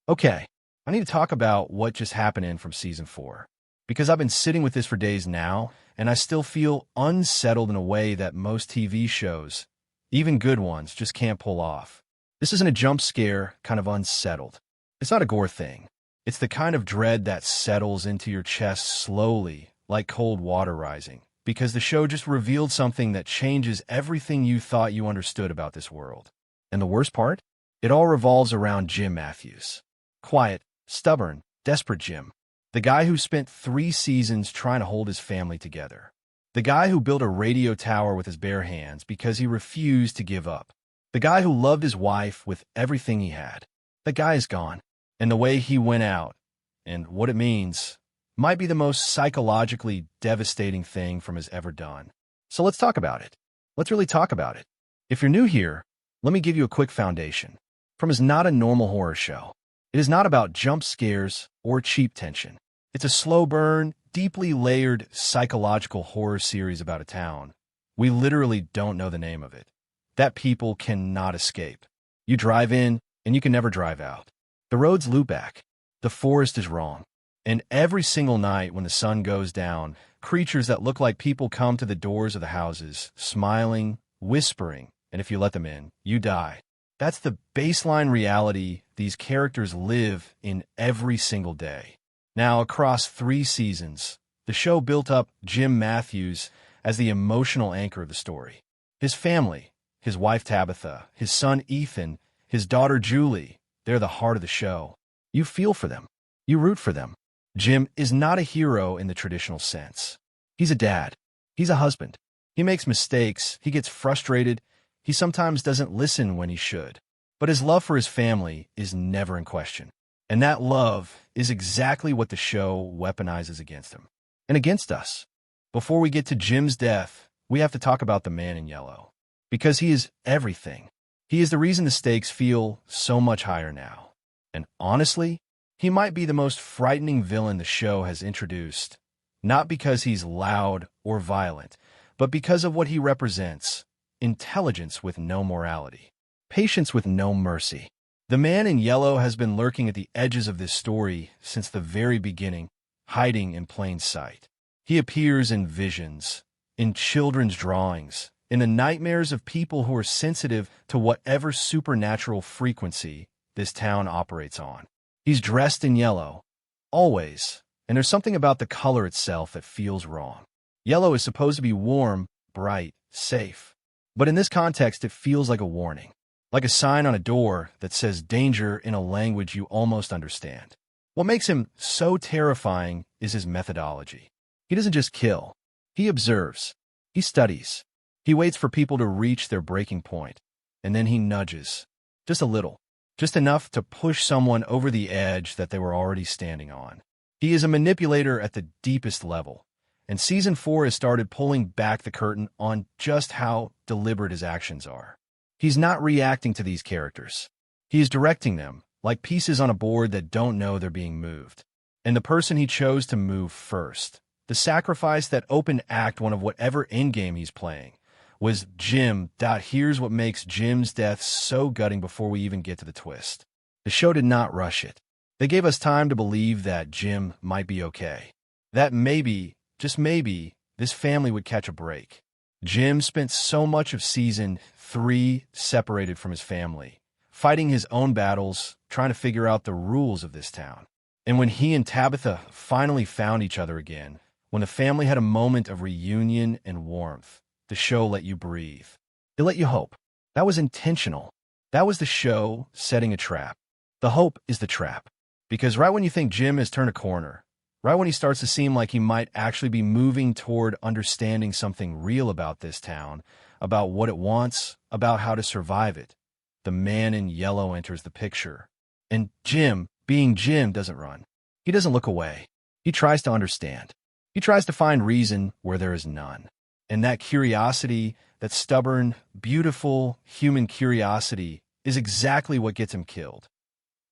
Okay, I need to talk about what just happened in from season 4. Because I've been sitting with this for days now, and I still feel unsettled in a way that most TV shows, even good ones, just can't pull off. This isn't a jump scare, kind of unsettled. It's not a gore thing. It's the kind of dread that settles into your chest slowly, like cold water rising, because the show just revealed something that changes everything you thought you understood about this world. And the worst part? It all revolves around Jim Matthews. Quiet, stubborn, desperate Jim. The guy who spent 3 seasons trying to hold his family together. The guy who built a radio tower with his bare hands because he refused to give up. The guy who loved his wife with everything he had. That guy is gone. And the way he went out, and what it means, might be the most psychologically devastating thing from has ever done. So let's talk about it. Let's really talk about it. If you're new here, let me give you a quick foundation. From is not a normal horror show. It is not about jump scares or cheap tension. It's a slow burn, deeply layered psychological horror series about a town. We literally don't know the name of it. That people cannot escape. You drive in, and you can never drive out. The roads loop back. The forest is wrong. And every single night when the sun goes down, creatures that look like people come to the doors of the houses, smiling, whispering, and if you let them in, you die. That's the baseline reality these characters live in every single day. Now, across 3 seasons, the show built up Jim Matthews as the emotional anchor of the story. His family, his wife Tabitha, his son Ethan, his daughter Julie, they're the heart of the show. You feel for them. You root for them. Jim is not a hero in the traditional sense. He's a dad. He's a husband. He makes mistakes. He gets frustrated. He sometimes doesn't listen when he should. But his love for his family is never in question. And that love is exactly what the show weaponizes against him. And against us. Before we get to Jim's death, we have to talk about the man in yellow. Because he is everything. He is the reason the stakes feel so much higher now. And honestly, he might be the most frightening villain the show has introduced. Not because he's loud or violent, but because of what he represents. Intelligence with no morality. Patience with no mercy. The man in yellow has been lurking at the edges of this story since the very beginning, hiding in plain sight. He appears in visions, in children's drawings, in the nightmares of people who are sensitive to whatever supernatural frequency this town operates on. He's dressed in yellow, always, and there's something about the color itself that feels wrong. Yellow is supposed to be warm, bright, safe. But in this context, it feels like a warning, like a sign on a door that says danger in a language you almost understand. What makes him so terrifying is his methodology. He doesn't just kill. He observes. He studies. He waits for people to reach their breaking point, and then he nudges. Just a little. Just enough to push someone over the edge that they were already standing on. He is a manipulator at the deepest level. And Season 4 has started pulling back the curtain on just how deliberate his actions are. He's not reacting to these characters. He is directing them, like pieces on a board that don't know they're being moved. And the person he chose to move first, the sacrifice that opened Act 1 of whatever endgame he's playing, was Jim. Here's what makes Jim's death so gutting before we even get to the twist. The show did not rush it. They gave us time to believe that Jim might be okay. That maybe, just maybe, this family would catch a break. Jim spent so much of Season 3 separated from his family, fighting his own battles, trying to figure out the rules of this town. And when he and Tabitha finally found each other again, when the family had a moment of reunion and warmth, the show let you breathe. It let you hope. That was intentional. That was the show setting a trap. The hope is the trap. Because right when you think Jim has turned a corner, right when he starts to seem like he might actually be moving toward understanding something real about this town, about what it wants, about how to survive it, the man in yellow enters the picture. And Jim, being Jim, doesn't run. He doesn't look away. He tries to understand. He tries to find reason where there is none. And that curiosity, that stubborn, beautiful human curiosity, is exactly what gets him killed.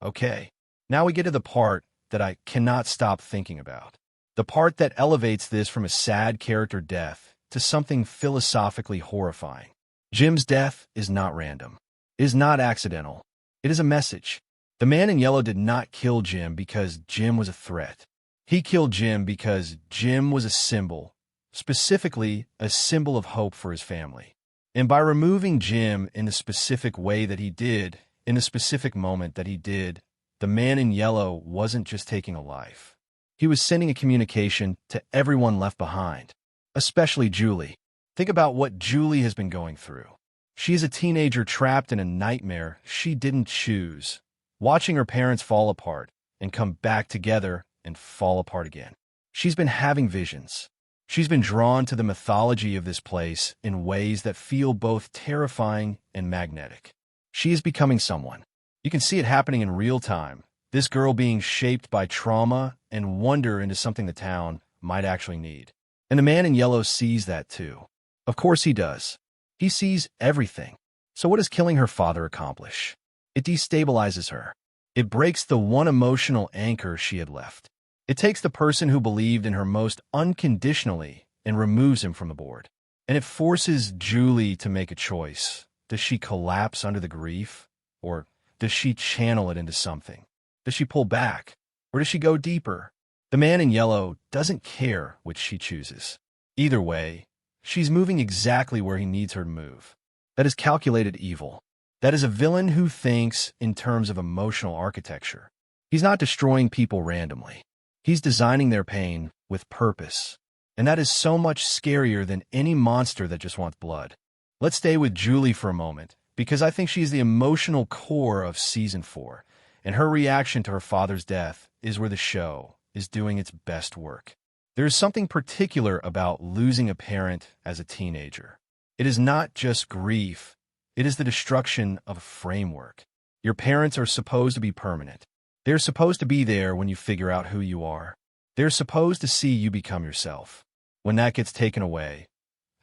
Okay, now we get to the part that I cannot stop thinking about. The part that elevates this from a sad character death to something philosophically horrifying. Jim's death is not random. It is not accidental. It is a message. The man in yellow did not kill Jim because Jim was a threat. He killed Jim because Jim was a symbol, specifically a symbol of hope for his family. And by removing Jim in the specific way that he did, in the specific moment that he did, the man in yellow wasn't just taking a life. He was sending a communication to everyone left behind, especially Julie. Think about what Julie has been going through. She is a teenager trapped in a nightmare she didn't choose, watching her parents fall apart and come back together and fall apart again. She's been having visions. She's been drawn to the mythology of this place in ways that feel both terrifying and magnetic. She is becoming someone. You can see it happening in real time, this girl being shaped by trauma and wonder into something the town might actually need. And the man in yellow sees that too. Of course he does. He sees everything. So what does killing her father accomplish? It destabilizes her. It breaks the one emotional anchor she had left. It takes the person who believed in her most unconditionally and removes him from the board. And it forces Julie to make a choice. Does she collapse under the grief? Or does she channel it into something? Does she pull back? Or does she go deeper? The man in yellow doesn't care which she chooses. Either way, she's moving exactly where he needs her to move. That is calculated evil. That is a villain who thinks in terms of emotional architecture. He's not destroying people randomly. He's designing their pain with purpose. And that is so much scarier than any monster that just wants blood. Let's stay with Julie for a moment, because I think she's the emotional core of Season 4, and her reaction to her father's death is where the show is doing its best work. There is something particular about losing a parent as a teenager. It is not just grief. It is the destruction of a framework. Your parents are supposed to be permanent. They're supposed to be there when you figure out who you are. They're supposed to see you become yourself. When that gets taken away,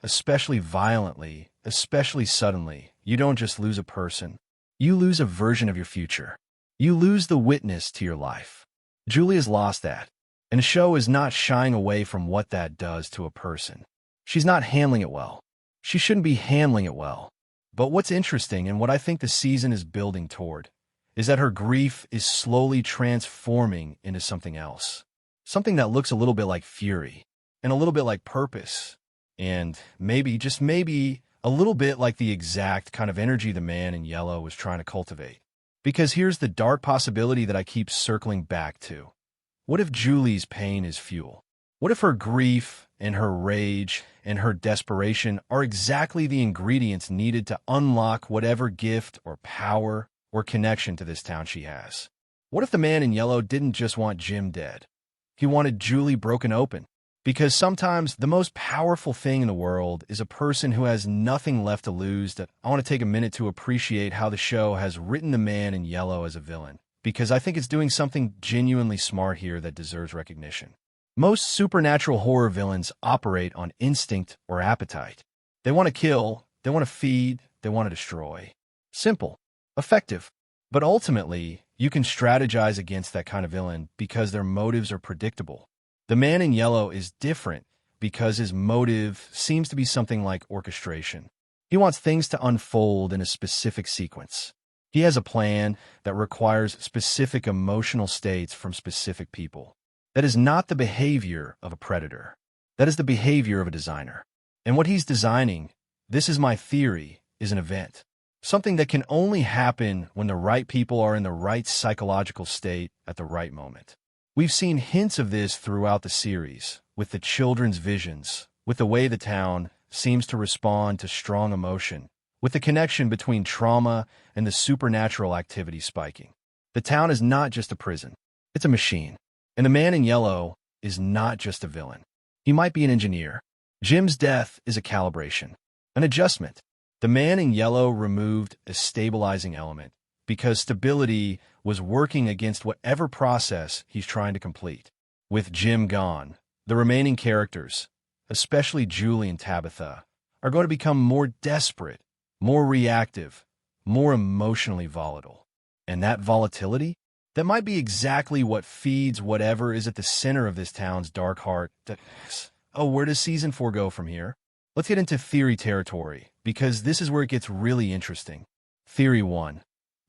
especially violently, especially suddenly, you don't just lose a person. You lose a version of your future. You lose the witness to your life. Julie has lost that. And the show is not shying away from what that does to a person. She's not handling it well. She shouldn't be handling it well. But what's interesting, and what I think the season is building toward, is that her grief is slowly transforming into something else. Something that looks a little bit like fury, and a little bit like purpose, and maybe, just maybe, a little bit like the exact kind of energy the man in yellow was trying to cultivate. Because here's the dark possibility that I keep circling back to. What if Julie's pain is fuel? What if her grief and her rage and her desperation are exactly the ingredients needed to unlock whatever gift or power or connection to this town she has? What if the man in yellow didn't just want Jim dead? He wanted Julie broken open. Because sometimes the most powerful thing in the world is a person who has nothing left to lose. That I want to take a minute to appreciate how the show has written the man in yellow as a villain, because I think it's doing something genuinely smart here that deserves recognition. Most supernatural horror villains operate on instinct or appetite. They want to kill, they want to feed, they want to destroy. Simple, effective. But ultimately, you can strategize against that kind of villain because their motives are predictable. The man in yellow is different because his motive seems to be something like orchestration. He wants things to unfold in a specific sequence. He has a plan that requires specific emotional states from specific people. That is not the behavior of a predator. That is the behavior of a designer. And what he's designing, this is my theory, is an event. Something that can only happen when the right people are in the right psychological state at the right moment. We've seen hints of this throughout the series, with the children's visions, with the way the town seems to respond to strong emotion, with the connection between trauma and the supernatural activity spiking. The town is not just a prison, it's a machine. And the man in yellow is not just a villain. He might be an engineer. Jim's death is a calibration, an adjustment. The man in yellow removed a stabilizing element because stability was working against whatever process he's trying to complete. With Jim gone, the remaining characters, especially Julie and Tabitha, are going to become more desperate, more reactive, more emotionally volatile. And that volatility? That might be exactly what feeds whatever is at the center of this town's dark heart. Oh, where does Season 4 go from here? Let's get into theory territory, because this is where it gets really interesting. Theory 1.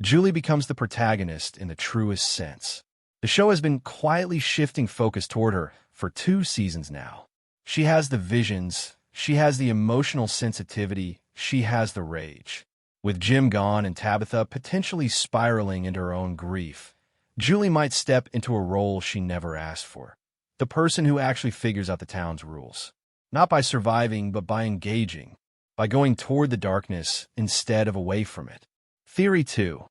Julie becomes the protagonist in the truest sense. The show has been quietly shifting focus toward her for 2 seasons now. She has the visions, she has the emotional sensitivity, she has the rage. With Jim gone and Tabitha potentially spiraling into her own grief, Julie might step into a role she never asked for. The person who actually figures out the town's rules. Not by surviving, but by engaging. By going toward the darkness instead of away from it. Theory 2.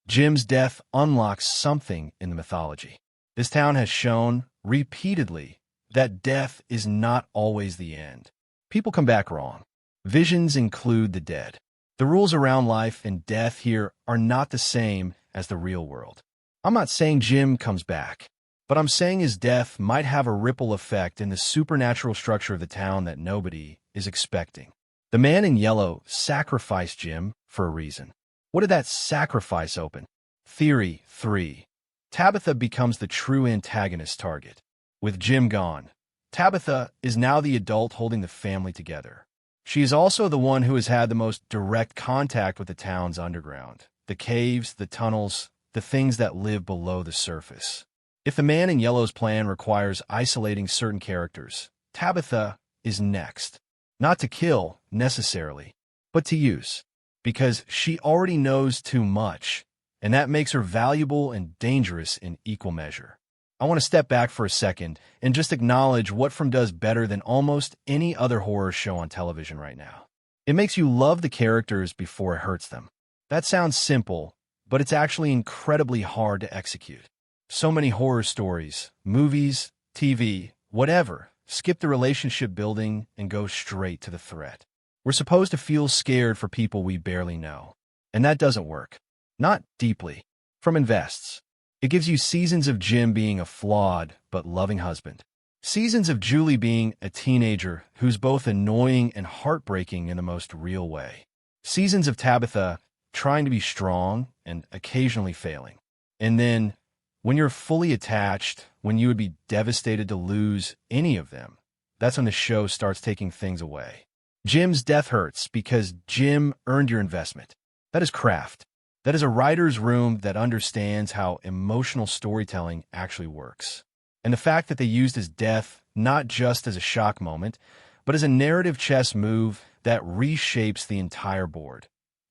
Jim's death unlocks something in the mythology. This town has shown, repeatedly, that death is not always the end. People come back wrong. Visions include the dead. The rules around life and death here are not the same as the real world. I'm not saying Jim comes back, but I'm saying his death might have a ripple effect in the supernatural structure of the town that nobody is expecting. The man in yellow sacrificed Jim for a reason. What did that sacrifice open? Theory 3. Tabitha becomes the true antagonist target. With Jim gone, Tabitha is now the adult holding the family together. She is also the one who has had the most direct contact with the town's underground, the caves, the tunnels, the things that live below the surface. If the man in yellow's plan requires isolating certain characters, Tabitha is next. Not to kill, necessarily, but to use. Because she already knows too much, and that makes her valuable and dangerous in equal measure. I want to step back for a second and just acknowledge what From does better than almost any other horror show on television right now. It makes you love the characters before it hurts them. That sounds simple, but it's actually incredibly hard to execute. So many horror stories, movies, TV, whatever, skip the relationship building and go straight to the threat. We're supposed to feel scared for people we barely know. And that doesn't work. Not deeply. From invests. It gives you seasons of Jim being a flawed but loving husband. Seasons of Julie being a teenager who's both annoying and heartbreaking in the most real way. Seasons of Tabitha trying to be strong and occasionally failing. And then, when you're fully attached, when you would be devastated to lose any of them, that's when the show starts taking things away. Jim's death hurts because Jim earned your investment. That is craft. That is a writer's room that understands how emotional storytelling actually works. And the fact that they used his death not just as a shock moment, but as a narrative chess move that reshapes the entire board.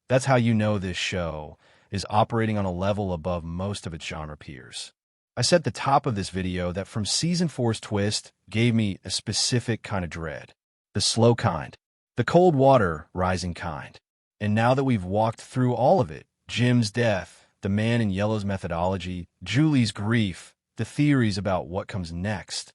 That's how you know this show is operating on a level above most of its genre peers. I said at the top of this video that From Season 4's twist gave me a specific kind of dread. The slow kind. The cold water rising kind. And now that we've walked through all of it, Jim's death, the man in yellow's methodology, Julie's grief, the theories about what comes next,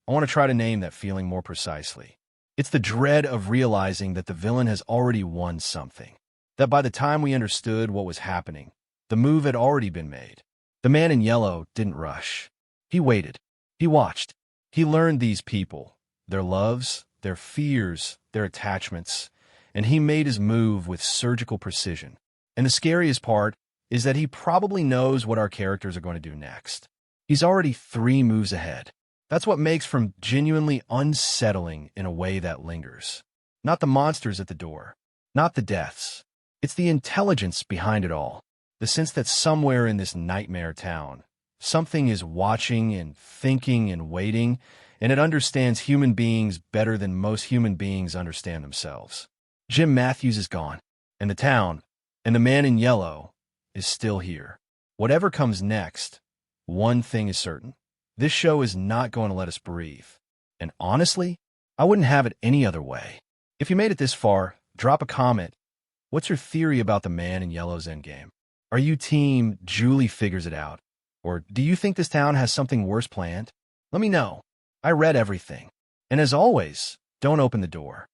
I want to try to name that feeling more precisely. It's the dread of realizing that the villain has already won something. That by the time we understood what was happening, the move had already been made. The man in yellow didn't rush. He waited. He watched. He learned these people, their loves, their fears, their attachments, and he made his move with surgical precision. And the scariest part is that he probably knows what our characters are going to do next. He's already 3 moves ahead. That's what makes From genuinely unsettling in a way that lingers. Not the monsters at the door, not the deaths. It's the intelligence behind it all. The sense that somewhere in this nightmare town, something is watching and thinking and waiting, and it understands human beings better than most human beings understand themselves. Jim Matthews is gone, and the town, and the man in yellow, is still here. Whatever comes next, one thing is certain. This show is not going to let us breathe. And honestly, I wouldn't have it any other way. If you made it this far, drop a comment. What's your theory about the man in yellow's endgame? Are you team Julie figures it out? Or do you think this town has something worse planned? Let me know. I read everything. And as always, don't open the door.